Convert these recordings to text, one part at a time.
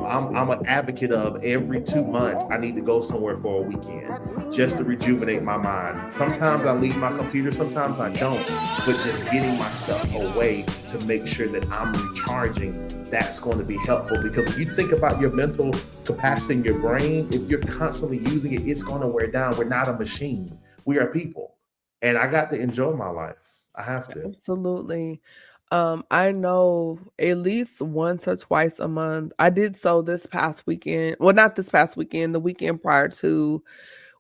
I'm an advocate of every 2 months I need to go somewhere for a weekend just to rejuvenate my mind. Sometimes I leave my computer, sometimes I don't, but just getting my stuff away to make sure that I'm recharging, that's going to be helpful. Because if you think about your mental capacity in your brain, if you're constantly using it, it's going to wear down. We're not a machine. We are people. And I got to enjoy my life. I have to. Absolutely. I know at least once or twice a month. I did so this past weekend. Well, not this past weekend, the weekend prior to,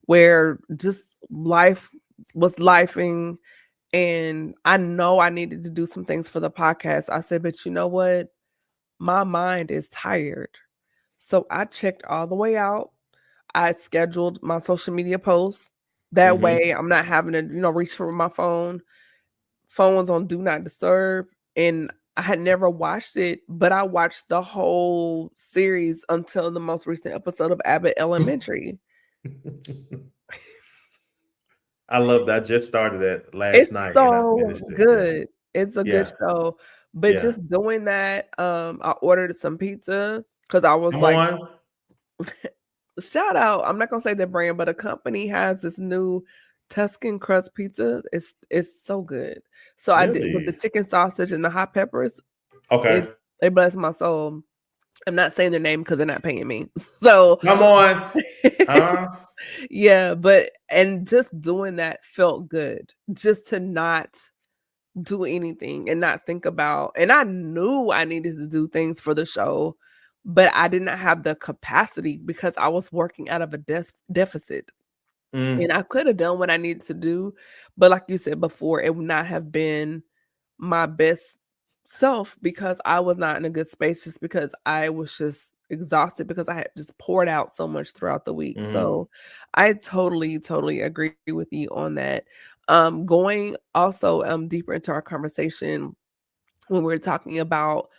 where just life was lifing, and I know I needed to do some things for the podcast. I said, but you know what? My mind is tired. So I checked all the way out. I scheduled my social media posts. That Mm-hmm. way I'm not having to, reach for my phone. Phone was on do not disturb. And I had never watched it, but I watched the whole series until the most recent episode of Abbott Elementary. I love that. I just started it last It's night and I so finished it. Yeah. good. It's a good Yeah. show. But Yeah. just doing that, I ordered some pizza because I was Come like, on. shout out. I'm not gonna say the brand, but a company has this new Tuscan crust pizza. It's so good. So I did with the Really? chicken sausage and the hot peppers. Okay. It blessed my soul. I'm not saying their name because they're not paying me. So Come on. Huh? yeah, but and just doing that felt good. Just to not do anything and not think about, and I knew I needed to do things for the show, but I did not have the capacity because I was working out of a deficit. Mm, And I could have done what I needed to do, but like you said before, it would not have been my best self because I was not in a good space, just because I was just exhausted because I had just poured out so much throughout the week. mm, So I totally agree with you on that. Going also deeper into our conversation when we are talking about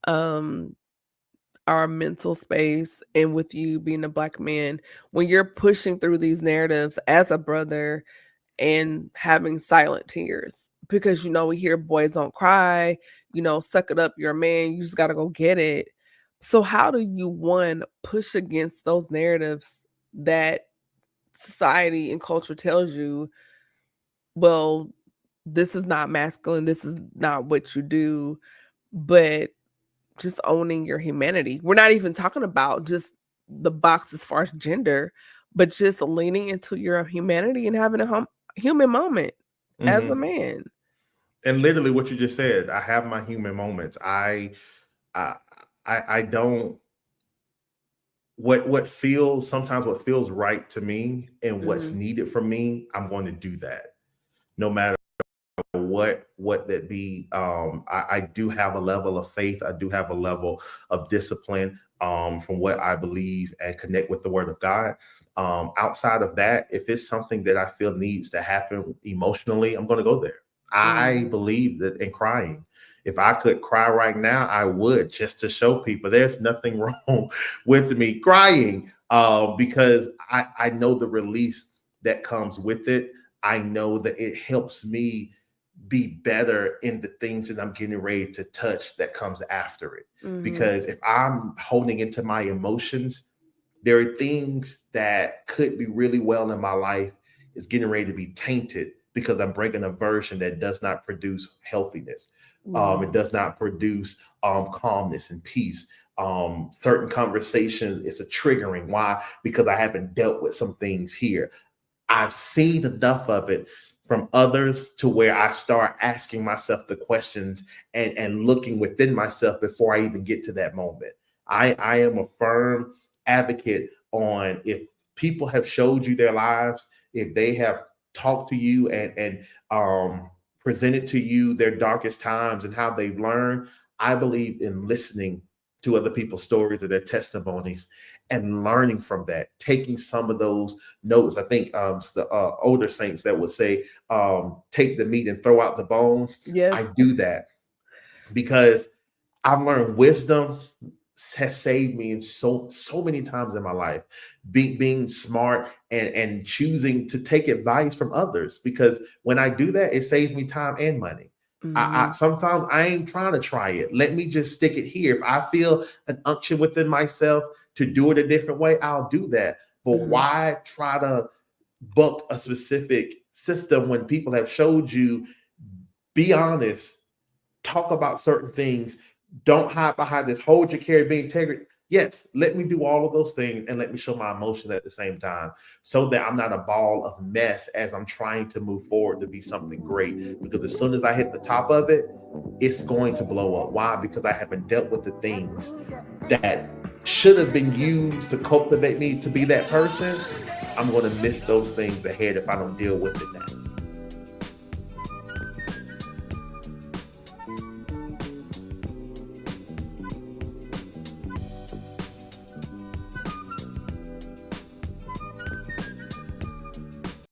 um our mental space, and with you being a Black man, when you're pushing through these narratives as a brother and having silent tears, because we hear boys don't cry, suck it up, you're a man, you just got to go get it. So how do you, one, push against those narratives that society and culture tells you, well, this is not masculine, this is not what you do, but just owning your humanity? We're not even talking about just the box as far as gender, but just leaning into your humanity and having a human moment as a hmm. man. And literally what you just said, I have my human moments. I, I don't, what feels right to me and what's Mhm. needed from me, I'm going to do that no matter what that be. I do have a level of faith. I do have a level of discipline from what I believe and connect with the word of God. Outside of that, if it's something that I feel needs to happen emotionally, I'm going to go there. I Mhm. believe that in crying, if I could cry right now, I would, just to show people there's nothing wrong with me crying, because I know the release that comes with it. I know that it helps me be better in the things that I'm getting ready to touch that comes after it. Mhm. Because if I'm holding into my emotions, there are things that could be really well in my life is getting ready to be tainted because I'm bringing a version that does not produce healthiness. It Mhm. does not produce calmness and peace. Certain conversation is a triggering. Why? Because I haven't dealt with some things here. I've seen enough of it from others to where I start asking myself the questions and looking within myself before I even get to that moment. I am a firm advocate on, if people have showed you their lives, if they have talked to you and presented to you their darkest times and how they've learned, I believe in listening to other people's stories or their testimonies and learning from that, taking some of those notes. I think it's the older saints that would say, take the meat and throw out the bones. Yes. I do that because I've learned wisdom has saved me in so many times in my life. Being smart and choosing to take advice from others, because when I do that, it saves me time and money. I sometimes I ain't trying to try it. Let me just stick it here. If I feel an unction within myself to do it a different way, I'll do that. But why try to book a specific system when people have showed you, be honest, talk about certain things, don't hide behind this, hold your carry, be integrity. Yes, let me do all of those things and let me show my emotions at the same time so that I'm not a ball of mess as I'm trying to move forward to be something great. Because as soon as I hit the top of it, it's going to blow up. Why? Because I haven't dealt with the things that should have been used to cultivate me to be that person. I'm going to miss those things ahead if I don't deal with it now.